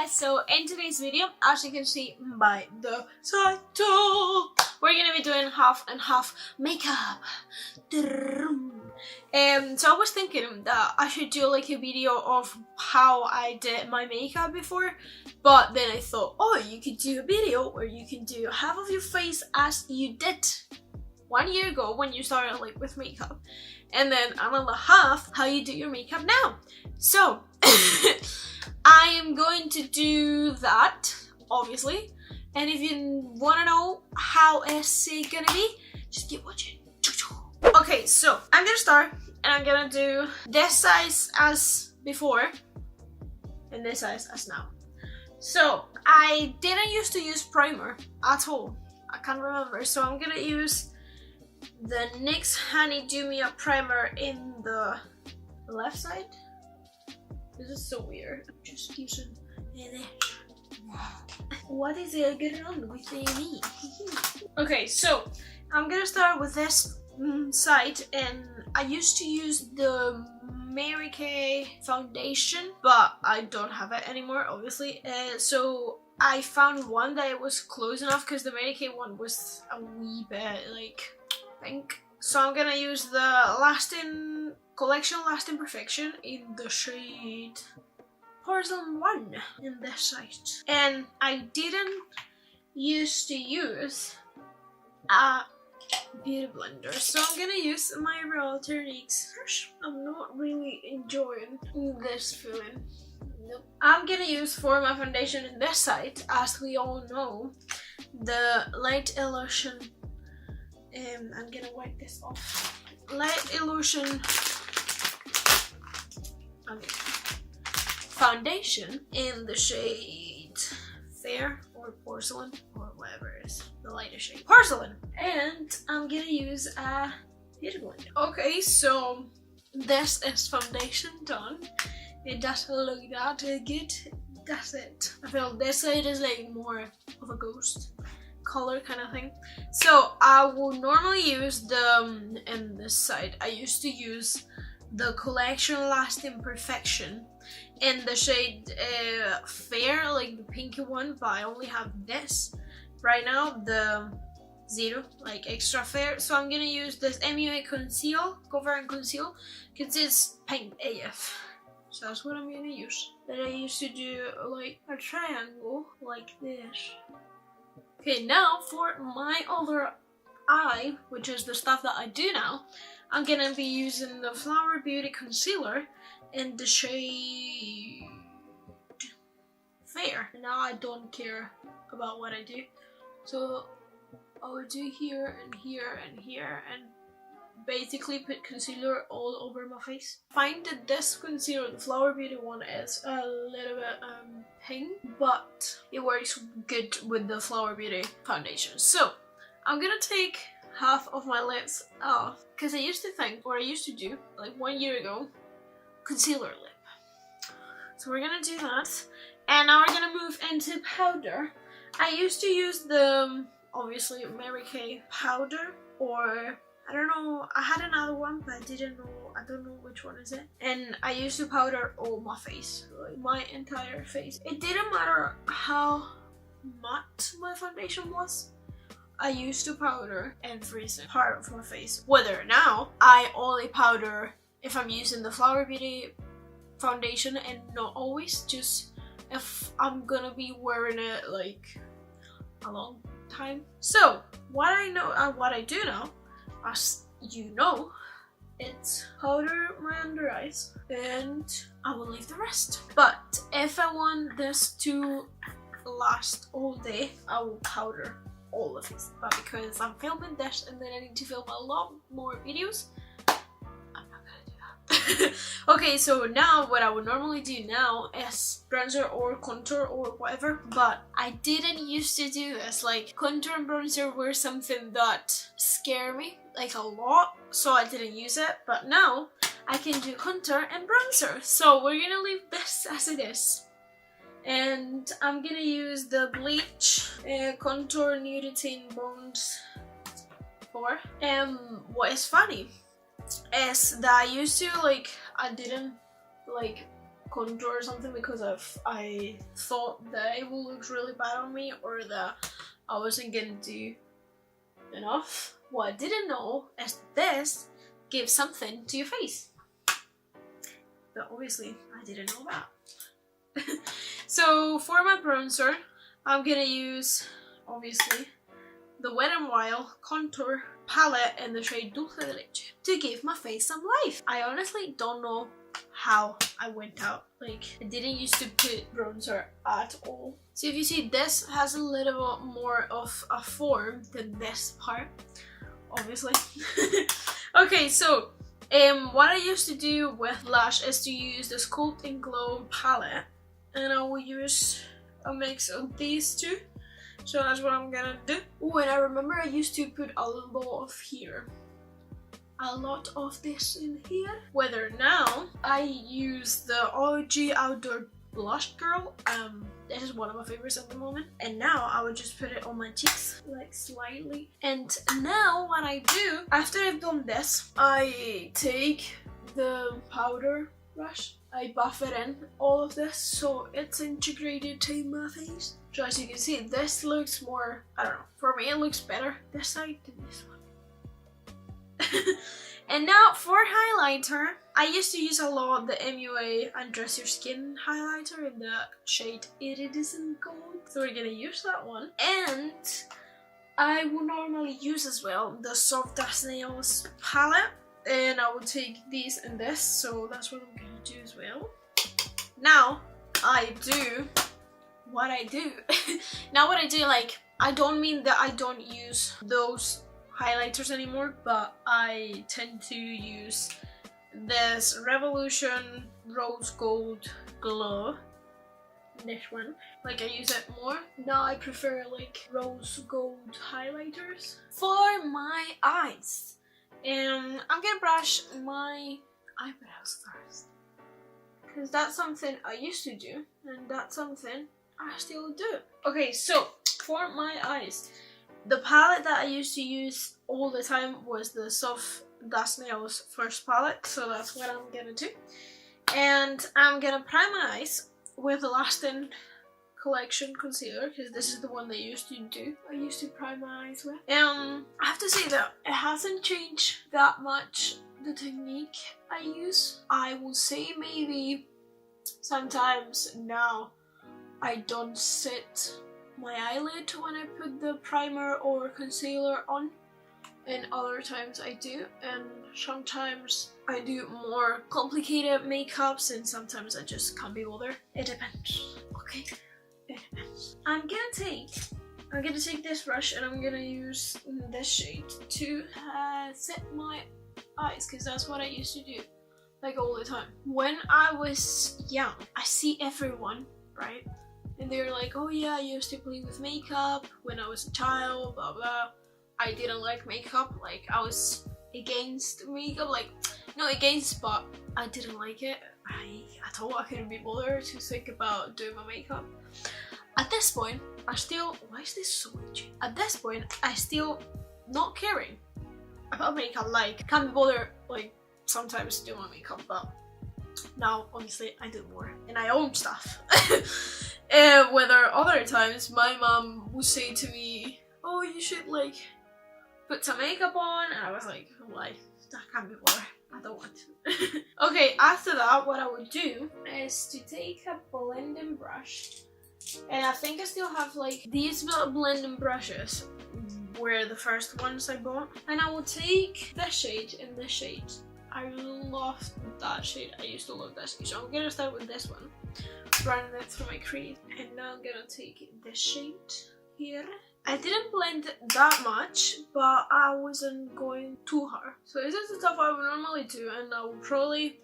guys, so in today's video, as you can see by the title, we're gonna be doing half and half makeup. So I was thinking that I should do like a video of how I did my makeup before, but then I thought, oh, you could do a video where you can do half of your face as you did 1 year ago when you started like with makeup, and then another half how you do your makeup now. So I am going to do that, obviously, and if you want to know how is it gonna be, just keep watching. Okay, so I'm gonna start and I'm gonna do this size as before and this size as now. So I didn't used to use primer at all, I can't remember, so I'm gonna use the NYX Honey Do Me Up primer in the left side. This is so weird. I'm just using it. What is it going on with me? Okay, so I'm gonna start with this side, and I used to use the Mary Kay foundation, but I don't have it anymore, obviously. So I found one that it was close enough because the Mary Kay one was a wee bit like pink. So I'm gonna use the Collection Lasting Perfection in the shade Porcelain 1 in this side. And I didn't used to use a beauty blender, so I'm gonna use my Real techniques. I'm not really enjoying this feeling. Nope. I'm gonna use for my foundation in this side, as we all know, the Light Illusion. I'm gonna wipe this off. Light Illusion foundation in the shade Fair or Porcelain or whatever it is, the lighter shade Porcelain, and I'm gonna use a beauty blender. Okay, so this is foundation done. It doesn't look that good. That's it. I feel this side is like more of a ghost color kind of thing. So I will normally use in this side, I used to use the Collection Lasting Perfection in the shade Fair, like the pinky one, but I only have this right now, the Zero, like extra fair. So I'm gonna use this MUA Cover and Conceal, because it's pink AF. So that's what I'm gonna use. Then I used to do like a triangle like this. Okay, now for my other eye, which is the stuff that I do now, I'm gonna be using the Flower Beauty Concealer in the shade Fair. Now I don't care about what I do, so I will do here and here and here and basically put concealer all over my face. I find that this concealer, the Flower Beauty one, is a little bit pink, but it works good with the Flower Beauty foundation. So I'm gonna take half of my lips off, because I used to think, or I used to do like 1 year ago, concealer lip. So we're gonna do that, and now we're gonna move into powder. I used to use the obviously Mary Kay powder, or I don't know, I had another one, but I don't know which one is it. And I used to powder all my face, like my entire face. It didn't matter how matte my foundation was, I used to powder every part of my face. Whether now I only powder if I'm using the Flower Beauty foundation, and not always, just if I'm gonna be wearing it like a long time. So what I do now, as you know, it's powder my under eyes, and I will leave the rest. But if I want this to last all day, I will powder all of it. But because I'm filming this and then I need to film a lot more videos, I'm not gonna do that. Okay, so now what I would normally do now is bronzer or contour or whatever, but I didn't used to do this. Like, contour and bronzer were something that scared me like a lot, so I didn't use it. But now I can do contour and bronzer, so we're gonna leave this as it is. And I'm gonna use the Bleach Contour Nudity Bones 4. What is funny is that I used to, like, I didn't like contour or something because I thought that it would look really bad on me or that I wasn't gonna do enough. What I didn't know is this gives something to your face. But obviously I didn't know that. So for my bronzer, I'm gonna use obviously the Wet n Wild contour palette in the shade Dulce de Leche to give my face some life. I honestly don't know how I went out. Like, I didn't used to put bronzer at all. So if you see, this has a little bit more of a form than this part, obviously. Okay, so what I used to do with lash is to use the Sculpt and Glow palette, and I will use a mix of these two. So that's what I'm gonna do. Oh, and I remember I used to put a lot of here. A lot of this in here. Whether now I use the OG Outdoor Blush Girl. This is one of my favorites at the moment. And now I would just put it on my cheeks, like slightly. And now what I do, after I've done this, I take the powder brush. I buff it in, all of this, so it's integrated to my face. So as you can see, this looks more, I don't know, for me it looks better this side than this one. And now for highlighter, I used to use a lot the MUA Undress Your Skin highlighter in the shade Iridescent Gold. So we're gonna use that one. And I would normally use as well the Soft as Nails palette. And I will take these and this, so that's what I'm gonna do as well. Now I do what I do. Now what I do, like, I don't mean that I don't use those highlighters anymore, but I tend to use this Revolution Rose Gold Glow. This one, like, I use it more. Now I prefer like rose gold highlighters. For my eyes, I'm gonna brush my eyebrows first, because that's something I used to do and that's something I still do. Okay, so for my eyes, the palette that I used to use all the time was the Soft as Nails first palette, so that's what I'm gonna do. And I'm gonna prime my eyes with the Lasting Collection concealer, because this is the one they used to do. I used to prime my eyes with. I have to say that it hasn't changed that much, the technique I use. I will say maybe sometimes now I don't set my eyelid when I put the primer or concealer on, and other times I do, and sometimes I do more complicated makeups and sometimes I just can't be bothered. It depends, okay? It depends. I'm gonna take this brush and I'm gonna use this shade to set my eyes, because that's what I used to do, like, all the time. When I was young, I see everyone, right? And they're like, oh yeah, I used to play with makeup when I was a child, blah blah. I didn't like makeup, like, I was against makeup, like, not against, but I didn't like it. I told I couldn't be bothered to think about doing my makeup. At this point, I still, why is this so itchy? At this point, I still not caring about makeup, like, can't be bothered, like, sometimes do my makeup, but now, honestly, I do more, and I own stuff. Whether other times, my mom would say to me, oh, you should, like, put some makeup on, and I was like, why? I can't be bothered. I don't want to. Okay, after that, what I would do is to take a blending brush, and I think I still have like these blending brushes were the first ones I bought, and I will take this shade and this shade. I love that shade. I used to love that shade, so I'm gonna start with this one, running it through my crease, and now I'm gonna take this shade here. I didn't blend that much, but I wasn't going too hard. So this is the stuff I would normally do, and I will probably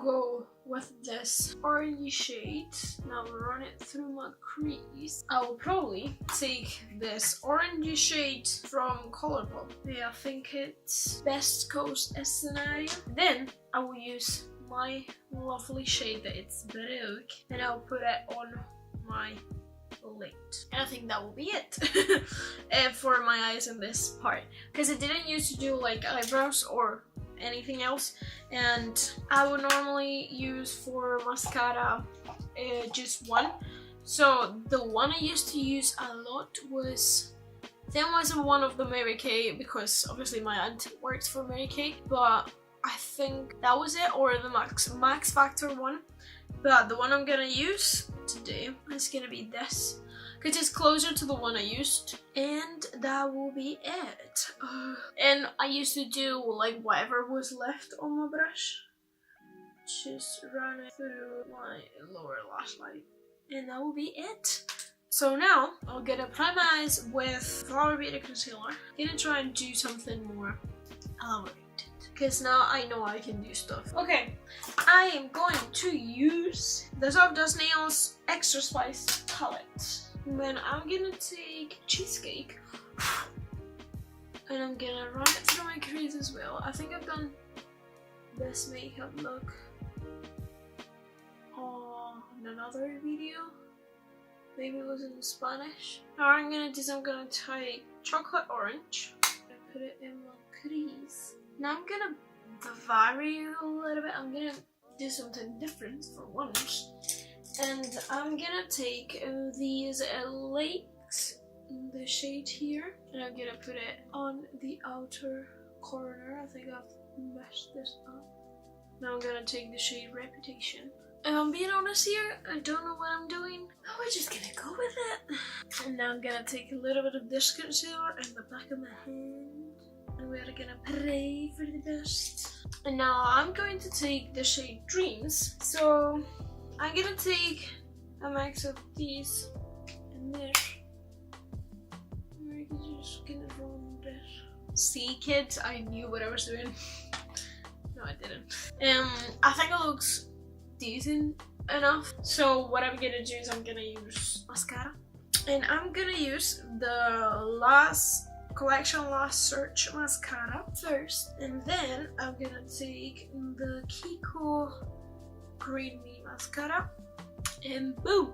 go with this orange shade. Now run it through my crease. I will probably take this orange shade from Colourpop. Yeah, I think it's Best Coast Scenario. Then I will use my lovely shade that it's Baroque, and I'll put it on my lid. And I think that will be it for my eyes in this part, because I didn't used to do like eyebrows or anything else. And I would normally use for mascara just one. So the one I used to use a lot was, then was one of the Mary Kay, because obviously my aunt works for Mary Kay, but I think that was it, or the Max Factor one. But the one I'm gonna use today is gonna be this, because it's closer to the one I used, and that will be it. And I used to do like whatever was left on my brush, just run it through my lower lash line, and that will be it. So now I'm gonna prime my eyes with Flower Beauty Concealer. I'm gonna try and do something more elaborated, because now I know I can do stuff. Okay, I am going to use the Soft Dust Nails Extra Spice palette. And then I'm gonna take Cheesecake and I'm gonna run it through my crease as well. I think I've done this makeup look on another video. Maybe it was in Spanish. Now I'm gonna do is I'm gonna take Chocolate Orange and put it in my crease. Now I'm gonna vary a little bit. I'm gonna do something different for once. And I'm gonna take these lakes in the shade here, and I'm gonna put it on the outer corner. I think I've messed this up. Now I'm gonna take the shade Reputation. If I'm being honest here, I don't know what I'm doing. Oh, we're just gonna go with it. And now I'm gonna take a little bit of this concealer in the back of my hand, and we're gonna pray for the best. And now I'm going to take the shade Dreams. So I'm gonna take a mix of these and this. We're just gonna run this. See, kids, I knew what I was doing. No, I didn't. I think it looks decent enough. So what I'm gonna do is I'm gonna use mascara, and I'm gonna use the Last Collection Last Search mascara first, and then I'm gonna take the Kiko Green Me mascara, and boom,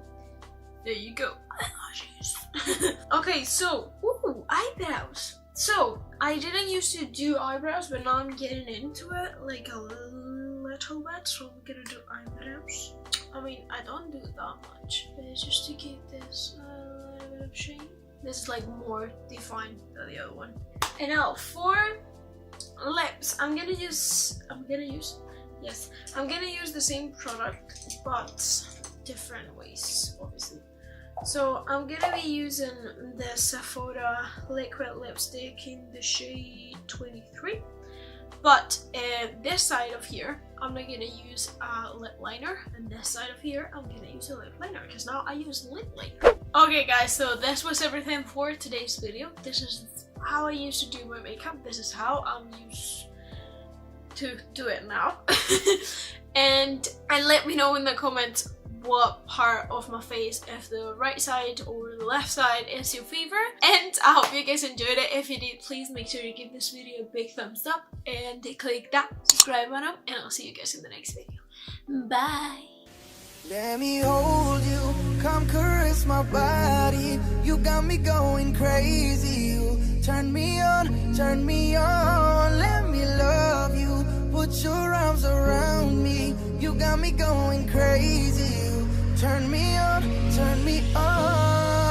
there you go, eyelashes. Okay, so eyebrows. So I didn't used to do eyebrows, but now I'm getting into it like a little bit, so I'm gonna do eyebrows. I mean, I don't do that much, but it's just to give this a little bit of shade. This is like more defined than the other one. And now for lips, I'm gonna use the same product, but different ways, obviously. So I'm gonna be using the Sephora liquid lipstick in the shade 23. But this side of here, I'm not gonna use a lip liner, and this side of here, I'm gonna use a lip liner, because now I use lip liner. Okay guys, so this was everything for today's video. This is how I used to do my makeup. This is how I'm used to do it now. and let me know in the comments what part of my face, if the right side or the left side, is your favorite. And I hope you guys enjoyed it. If you did, please make sure you give this video a big thumbs up and click that subscribe button, and I'll see you guys in the next video. Bye. Let me hold you, come caress my body. You got me going crazy. You turn me on, turn me on. Let me love you, put your arms around me. You got me going crazy. You turn me on, turn me on.